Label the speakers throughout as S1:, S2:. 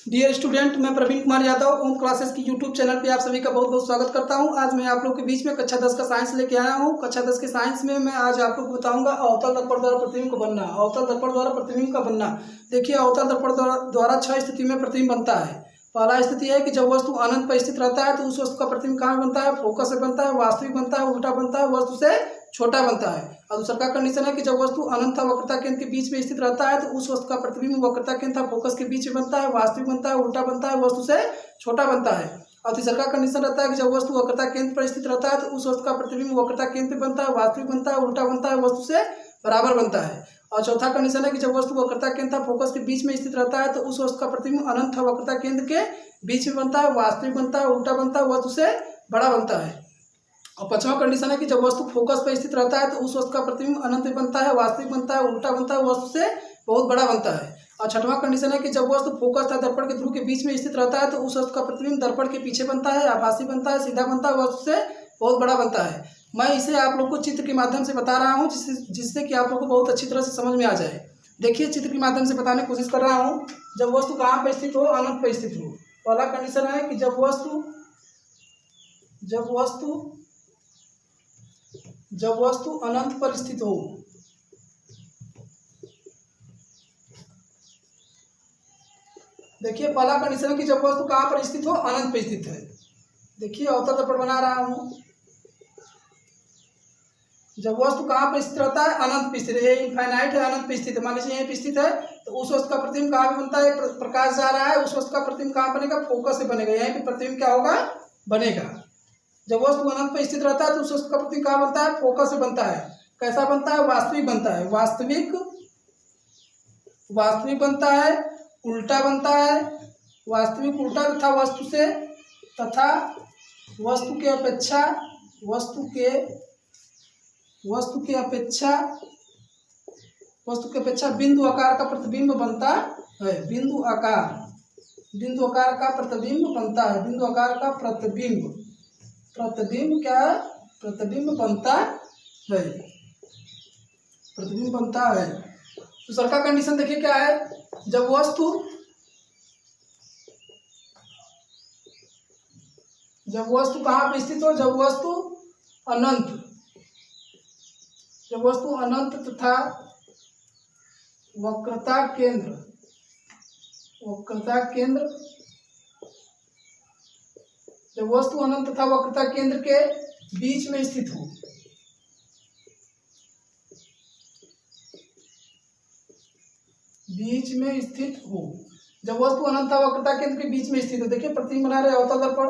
S1: Dear student, मैं प्रवीण कुमार यादव ओम classes की YouTube channel पे आप सभी का बहुत बहुत स्वागत करता हूं। आज मैं आप लोग के बीच में कक्षा 10 का साइंस लेके आया हूं। कक्षा 10 के साइंस में मैं आज आप लोग को बताऊंगा अवतल दर्पण द्वारा प्रतिबिंब को बनना। अवतल दर्पण द्वारा प्रतिबिंब का बनना, देखिए अवतल दर्पण द्वारा 6 स्थिति में प्रतिबिंब बनता है। पहला स्थिति है कि जब वस्तु अनंत पर स्थित रहता है तो उस वस्तु का प्रतिबिंब कहाँ बनता है? फोकस से बनता है, वास्तविक बनता है, उल्टा बनता है, वस्तु से छोटा बनता है। और दूसरा का कंडीशन है कि जब वस्तु अनंत वक्रता केंद्र के बीच में स्थित रहता है तो उस वस्तु का प्रतिबिंब वक्रता केंद्र फोकस के बीच में बनता है, वास्तविक बनता है, उल्टा बनता है, वस्तु से छोटा बनता है। और तीसरा का कंडीशन रहता है कि जब वस्तु वक्रता केंद्र पर स्थित रहता है तो उस वस्तु का प्रतिबिंब वक्रता केंद्र बनता है, वास्तविक बनता है, उल्टा बनता है, वस्तु से बराबर बनता है। और चौथा कंडीशन है कि जब वस्तु वक्रता केंद्र फोकस के बीच में स्थित रहता है तो उस वस्तु का प्रतिबिंब अनंत वक्रता केंद्र के बीच में बनता है, वास्तविक बनता है, उल्टा बनता है, वस्तु से बड़ा बनता है। और पांचवा कंडीशन है कि जब वस्तु फोकस पर स्थित रहता है तो उस वस्तु का प्रतिबिंब अनंत बनता है, वास्तविक बनता है, उल्टा बनता है, वस्तु से बहुत बड़ा बनता है। और छठवां कंडीशन है कि जब वस्तु फोकस तथा दर्पण के ध्रुव के बीच में स्थित रहता है तो उस वस्तु का प्रतिबिंब दर्पण के पीछे बनता है, आभासी बनता है, सीधा बनता है, वस्तु से बहुत बड़ा बनता है। मैं इसे आप लोग को चित्र के माध्यम से बता रहा हूँ जिससे कि आप लोग को बहुत अच्छी तरह से समझ में आ जाए। देखिए चित्र के माध्यम से बताने की कोशिश कर रहा हूँ। जब वस्तु कहाँ पर स्थित हो? अनंत पर स्थित हो। पहला कंडीशन है कि जब वस्तु अनंत पर स्थित हो। देखिए पहला कंडीशन है कि जब वस्तु कहाँ पर स्थित हो? अनंत पर स्थित है। देखिए अवतल दर्पण बना रहा हूं। जब वस्तु कहाँ पर स्थित रहता है? अनंत पर स्थित है, इनफाइनाइट है, अनंत पर स्थित है। मान लीजिए यहीं पर स्थित है तो उस वस्तु का प्रतिबिंब कहाँ पे बनता है? प्रकाश जा रहा है, उस वस्तु का प्रतिबिंब कहाँ बनेगा? फोकस से बनेगा। यहीं पे प्रतिबिंब क्या होगा? बनेगा। जब वस्तु अनंत पर स्थित रहता है तो उस वस्तु का प्रतिबिंब कहाँ बनता है? फोकस से बनता है। कैसा बनता है? वास्तविक बनता है। वास्तविक बनता है, उल्टा बनता है, वास्तविक उल्टा तथा वस्तु के अपेक्षा बिंदु आकार का प्रतिबिंब बनता है। बिंदु आकार का प्रतिबिंब बनता है। बिंदु आकार का प्रतिबिंब क्या है? प्रतिबिंब बनता है। प्रतिबिंब बनता है। दूसरा का कंडीशन देखिए क्या है? जब वस्तु कहाँ पे स्थित हो? जब वस्तु अनंत तथा वक्रता केंद्र जब वस्तु अनंत तथा वक्रता केंद्र के बीच में स्थित हो। जब वस्तु अनंत तथा वक्रता केंद्र के बीच में स्थित हो। देखिए प्रतिबिंब बना रहे अवतल दर्पण।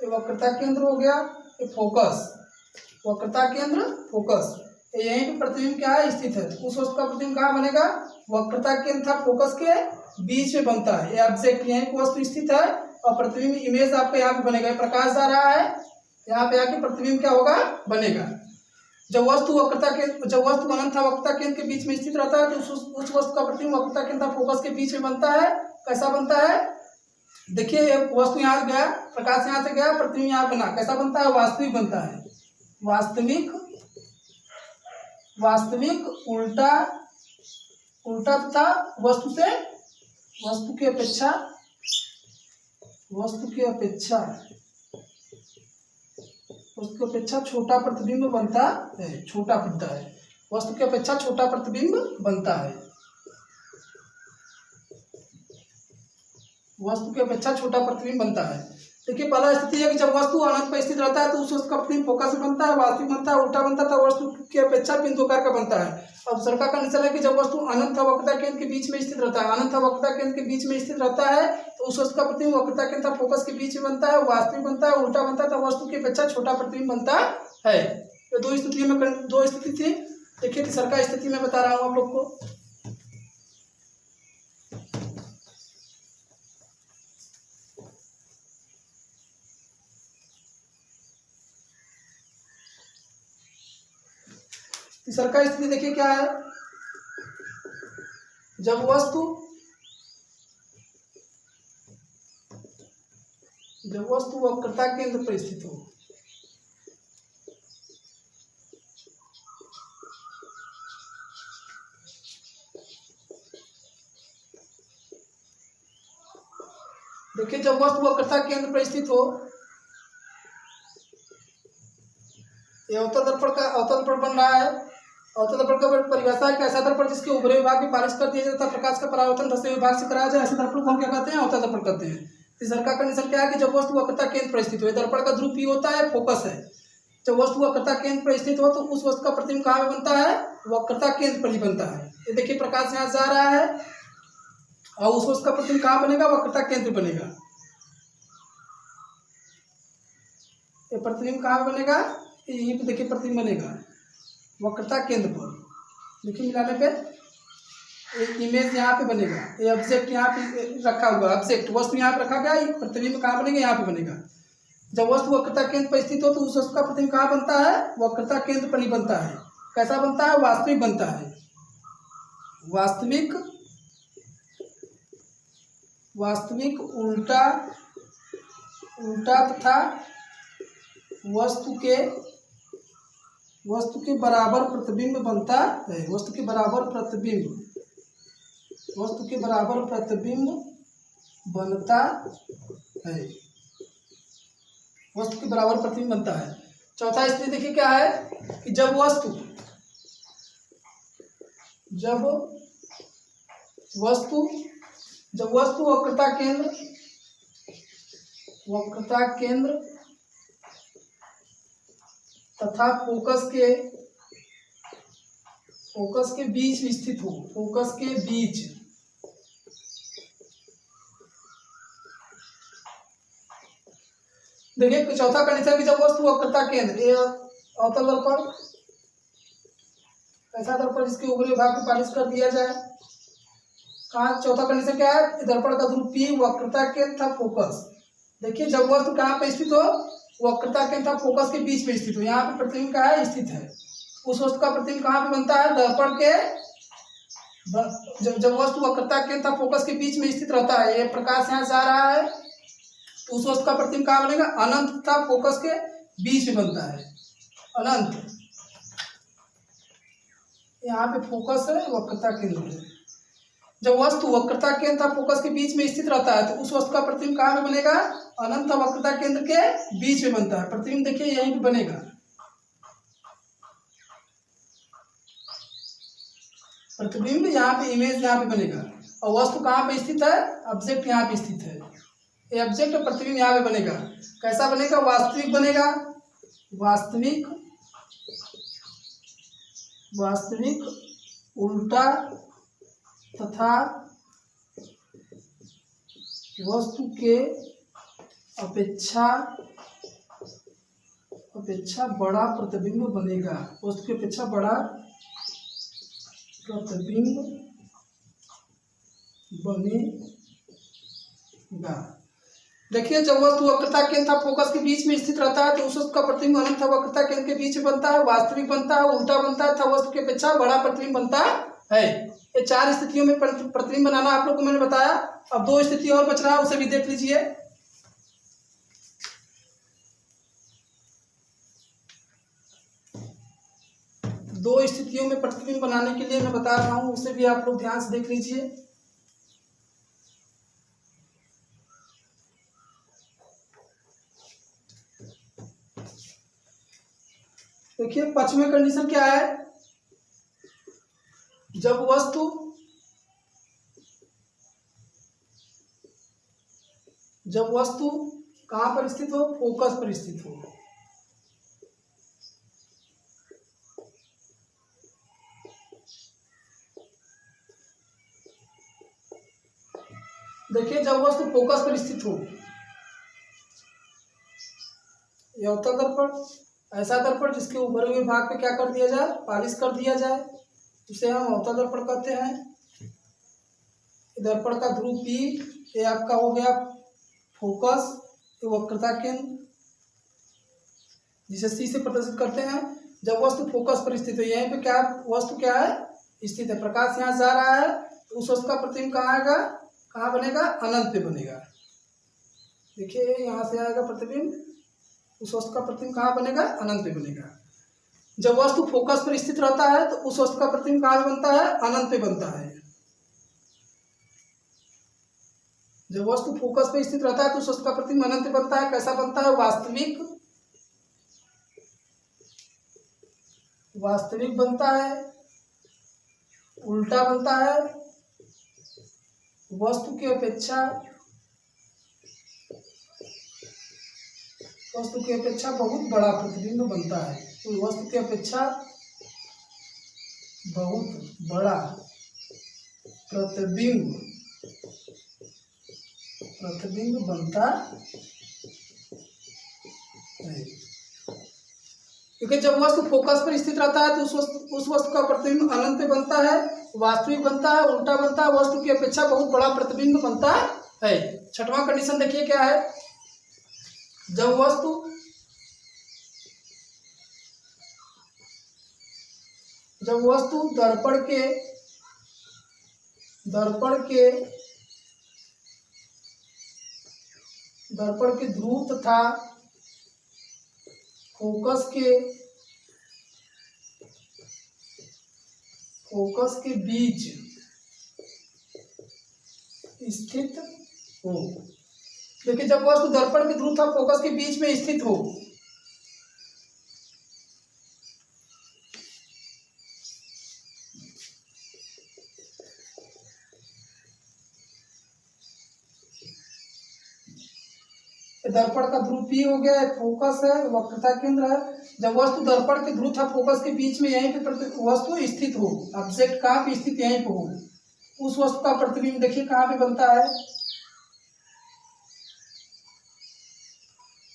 S1: वक्रता केंद्र हो गया, ये फोकस, वक्रता केंद्र फोकस, यहीं पे प्रतिबिंब क्या है? स्थित है। उस वस्तु का प्रतिबिंब कहाँ बनेगा? वक्रता केंद्र था फोकस के बीच में बनता है। ये ऑब्जेक्ट यहीं पे वस्तु स्थित है और प्रतिबिंब इमेज आपका यहाँ पे बनेगा। प्रकाश जा रहा है, यहाँ पे आके प्रतिबिंब क्या होगा? बनेगा। जब वस्तु अनंत था वक्रता केंद्र के बीच में स्थित रहता है तो उस वस्तु का प्रतिबिंब वक्रता केंद्र था फोकस के बीच में बनता है। कैसा बनता है? देखिए वस्तु यहाँ से गया, प्रकाश यहाँ से गया, प्रतिबिंब यहाँ बना। कैसा बनता है? वास्तविक बनता है। वास्तविक उल्टा तथा वस्तु के अपेक्षा छोटा प्रतिबिंब बनता है। वस्तु के अपेक्षा छोटा प्रतिबिंब बनता है। देखिए पहला स्थिति है कि जब वस्तु अनंत पर स्थित रहता है तो उस वस्तु का प्रतिबिंब फोकस से बनता है, वास्तविक बनता है, उल्टा बनता है, वस्तु की अपेक्षा बिंदु आकार का बनता है। अब दूसरा का कंडीशन है कि जब वस्तु अनंत वक्रता केंद्र के बीच में स्थित रहता है, तो उस वस्तु का प्रतिबिंब वक्रता केंद्र फोकस के बीच में बनता है, वास्तविक बनता है, उल्टा बनता है, वस्तु की अपेक्षा छोटा प्रतिबिंब बनता है। ये दो स्थिति थी। देखिए तीसरा का स्थिति में बता रहा हूँ आप लोग को। तीसरा का स्थिति देखिए क्या है? जब वस्तु वक्रता केंद्र पर स्थित हो। देखिए जब वस्तु वक्रता केंद्र पर स्थित हो, ये अवतल दर्पण का अवतल दर्पण बन रहा है। अवतल दर्पण का परिभाषा है कि ऐसा दर्पण जिसके ऊपरी विभाग में पालिश कर दिया जाता है, प्रकाश का परावर्तन धसे विभाग से कराया जाए, ऐसे दर्पण को हम क्या कहते हैं? अवतल दर्पण कहते हैं। तीसरा का कंडीशन क्या है कि जब वस्तु वक्रता केंद्र पर स्थित हो, दर्पण का ध्रुव P होता है, फोकस है। जब वस्तु वक्रता केंद्र पर स्थित हो तो उस वस्तु का प्रतिबिंब कहाँ पे बनता है? वक्रता केंद्र पर ही बनता है। ये देखिए प्रकाश यहाँ से आ रहा है और उस वस्तु का प्रतिबिंब कहाँ बनेगा? वक्रता केंद्र बनेगा। ये प्रतिबिंब कहाँ बनेगा? यहीं पे देखिए प्रतिबिंब बनेगा वक्रता केंद्र पर। देखिए मिलाने पे एक इमेज यहाँ पे बनेगा, ये ऑब्जेक्ट यहाँ पे रखा हुआ, ऑब्जेक्ट वस्तु यहाँ पे रखा गया, प्रतिबिंब कहाँ बनेगा? यहाँ पे बनेगा। जब वस्तु वक्रता केंद्र पर स्थित हो तो उस वस्तु का प्रतिबिंब कहाँ बनता है? वक्रता केंद्र पर ही बनता है। कैसा बनता है? वास्तविक बनता है। वास्तविक उल्टा तथा वस्तु के बराबर प्रतिबिंब बनता है। वस्तु के बराबर प्रतिबिंब बनता है। वस्तु के बराबर प्रतिबिंब बनता है। चौथा स्थिति देखिए क्या है कि जब वस्तु वक्रता केंद्र तथा फोकस के बीच में स्थित हो। फोकस के बीच देखिए चौथा कंडीशन कि जब वस्तु वक्रता केंद्र, ये अवतल दर्पण, ऐसा दर्पण जिसके ऊपरी भाग को पालिश कर दिया जाए। कहाँ? चौथा कंडीशन क्या है? दर्पण का ध्रुव P वक्रता केंद्र तथा फोकस। देखिए जब वस्तु कहाँ पे स्थित हो? वक्रता केंद्र तथा फोकस के बीच में स्थित हो। यहाँ पे प्रतिबिंब कहाँ है? स्थित है। उस वस्तु का प्रतिबिंब कहाँ पे बनता है? दर्पण के जब वस्तु वक्रता केंद्र तथा फोकस के बीच में स्थित रहता है, ये प्रकाश यहाँ से आ रहा है तो उस वस्तु का प्रतिबिंब कहाँ बनेगा? अनंत तथा फोकस के बीच में बनता है। अनंत, यहाँ पे फोकस है, वक्रता केंद्र है। जब वस्तु वक्रता केंद्र तथा फोकस के बीच में स्थित रहता है तो उस वस्तु का प्रतिबिंब कहाँ पे बनेगा? अनंत वक्रता केंद्र के बीच में बनता है। प्रतिबिंब देखिए यहीं पे बनेगा। प्रतिबिंब यहाँ पे, इमेज यहाँ पे बनेगा और वस्तु कहाँ पे स्थित है? ऑब्जेक्ट यहाँ पे स्थित है। ये ऑब्जेक्ट और प्रतिबिंब यहाँ पे बनेगा। कैसा बनेगा? वास्तविक बनेगा। वास्तविक उल्टा तथा वस्तु के अपेक्षा बड़ा प्रतिबिंब बनेगा। वस्तु के अपेक्षा बड़ा प्रतिबिंब बनेगा। देखिए जब वस्तु वक्रता केंद्र तथा फोकस के बीच में स्थित रहता है तो उस वस्तु का प्रतिबिंब अनंत वक्रता केंद्र के बीच में बनता है, वास्तविक बनता है, उल्टा बनता है तथा वस्तु की अपेक्षा बड़ा प्रतिबिंब बनता है। ये चार स्थितियों में प्रतिबिंब बनाना आप लोग को मैंने बताया। अब दो स्थिति और बच रहा है, उसे भी देख लीजिए। दो स्थितियों में प्रतिबिंब बनाने के लिए मैं बता रहा हूं, उसे भी आप लोग ध्यान से देख लीजिए। देखिए पांचवें कंडीशन क्या है? जब वस्तु कहां पर स्थित हो? फोकस पर स्थित हो। देखिए जब वस्तु फोकस पर स्थित हो, यह अवतल दर्पण, ऐसा दर्पण जिसके ऊपरी हुए भाग पे क्या कर दिया जाए? पालिश कर दिया जाए, उसे हम अवतल दर्पण कहते हैं। दर्पण का ध्रुव P, ये आपका हो गया फोकस, तो वक्रता केंद्र जिसे C से प्रदर्शित करते हैं। जब वस्तु फोकस पर स्थित है, यहीं पे क्या वस्तु क्या है? स्थित है। प्रकाश यहाँ जा रहा है तो उस वस्तु का प्रतिबिंब कहाँ आएगा? कहाँ बनेगा? अनंत पे बनेगा। देखिए यहाँ से आएगा प्रतिबिंब, उस वस्तु का प्रतिबिंब कहाँ बनेगा? अनंत पे बनेगा। जब वस्तु फोकस पर स्थित रहता है तो उस वस्तु का प्रतिबिंब कहाँ बनता है? अनंत पे बनता है। जब वस्तु फोकस पे स्थित रहता है तो उस वस्तु का प्रतिबिंब अनंत बनता है। कैसा बनता है? वास्तविक बनता है, उल्टा बनता है, वस्तु की अपेक्षा बहुत बड़ा प्रतिबिंब बनता है। तो वस्तु की अपेक्षा बहुत बड़ा प्रतिबिंब बनता है, क्योंकि जब वस्तु फोकस पर स्थित रहता है तो उस वस्तु का प्रतिबिंब अनंत बनता है, वास्तविक बनता है, उल्टा बनता है, वस्तु की अपेक्षा बहुत बड़ा प्रतिबिंब बनता है। छठवां कंडीशन देखिए क्या है। जब वस्तु दर्पण के ध्रुव तथा फोकस के बीच स्थित हो। देखिए, जब वस्तु दर्पण के ध्रुव तथा फोकस के बीच में स्थित हो, दर्पण का ध्रुव P हो गया, फोकस है, वक्रता केंद्र है। जब वस्तु दर्पण के ध्रुव तथा फोकस के बीच में यहीं पे वस्तु स्थित हो, ऑब्जेक्ट कहाँ पे स्थित? यहीं पे हो, उस वस्तु का प्रतिबिंब देखिए कहाँ पे बनता है?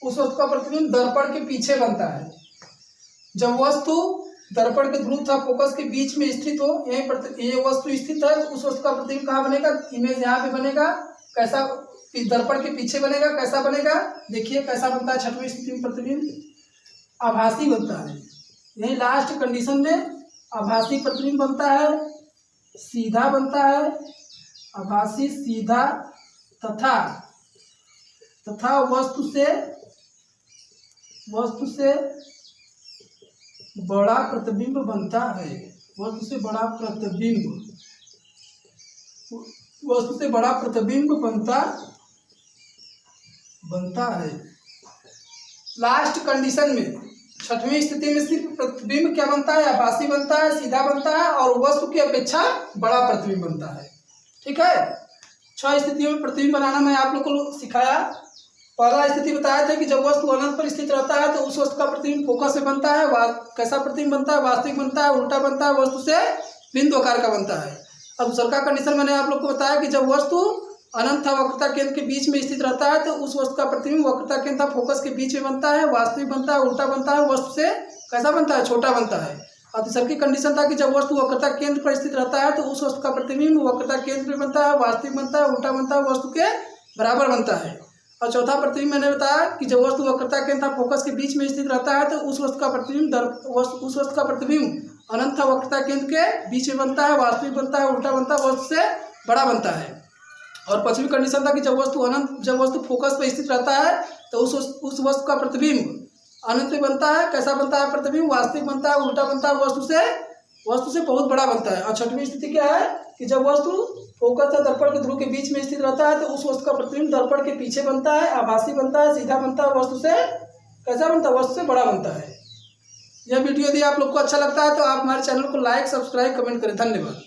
S1: उस वस्तु का प्रतिबिंब दर्पण के पीछे बनता है। जब वस्तु दर्पण के ध्रुव तथा फोकस के बीच में स्थित हो, यहीं ये वस्तु स्थित है, उस वस्तु का प्रतिबिंब कहाँ बनेगा? इमेज यहाँ पे बनेगा। कैसा? दर्पण के पीछे बनेगा। कैसा बनेगा? देखिए कैसा बनता है। छठवीं स्थिति में प्रतिबिंब आभासी बनता है। यही लास्ट कंडीशन में आभासी प्रतिबिंब बनता है, सीधा बनता है, आभासी सीधा तथा वस्तु से बड़ा प्रतिबिंब बनता है। वस्तु से बड़ा प्रतिबिंब बनता है। लास्ट कंडीशन में छठवीं स्थिति में सिर्फ प्रतिबिंब क्या बनता है? आभासी बनता है, सीधा बनता है और वस्तु की अपेक्षा बड़ा प्रतिबिंब बनता है। ठीक है। 6 स्थितियों में प्रतिबिंब बनाना मैं आप लोग को सिखाया। पहला स्थिति बताया था कि जब वस्तु अनंत पर स्थित रहता है तो उस वस्तु का प्रतिबिंब फोकस में बनता है। कैसा प्रतिबिंब बनता है? वास्तविक बनता है, उल्टा बनता है, वस्तु से बिंदु आकार का बनता है। अब दूसरा का कंडीशन मैंने आप लोग को बताया कि जब वस्तु अनंत वक्रता केंद्र के बीच में स्थित रहता है तो उस वस्तु का प्रतिबिंब वक्रता केंद्र फोकस के बीच में बनता है, वास्तविक बनता है, उल्टा बनता है, वस्तु से कैसा बनता है? छोटा बनता है। और तीसरा की कंडीशन था कि जब वस्तु वक्रता केंद्र पर स्थित रहता है तो उस वस्तु का प्रतिबिंब वक्रता केंद्र में बनता है, वास्तविक बनता है, उल्टा बनता है, वस्तु के बराबर बनता है। और चौथा प्रतिबिंब मैंने बताया कि जब वस्तु वक्रता केंद्र फोकस के बीच में स्थित रहता है तो उस वस्तु का प्रतिबिंब अनंत वक्रता केंद्र के बीच में बनता है, वास्तविक बनता है, उल्टा बनता है, वस्तु से बड़ा बनता है। और पांचवी कंडीशन था कि जब वस्तु फोकस पर स्थित रहता है तो उस वस्तु का प्रतिबिंब अनंत में बनता है। कैसा बनता है प्रतिबिंब? वास्तविक बनता है, उल्टा बनता है, वस्तु से बहुत बड़ा बनता है। और छठवीं स्थिति क्या है कि जब वस्तु फोकस या दर्पण के ध्रुव के बीच में स्थित रहता है तो उस वस्तु का प्रतिबिंब दर्पण के पीछे बनता है, आभासी बनता है, सीधा बनता है, वस्तु से कैसा बनता है? वस्तु से बड़ा बनता है। यह वीडियो यदि आप लोग को अच्छा लगता है तो आप हमारे चैनल को लाइक, सब्सक्राइब, कमेंट करें। धन्यवाद।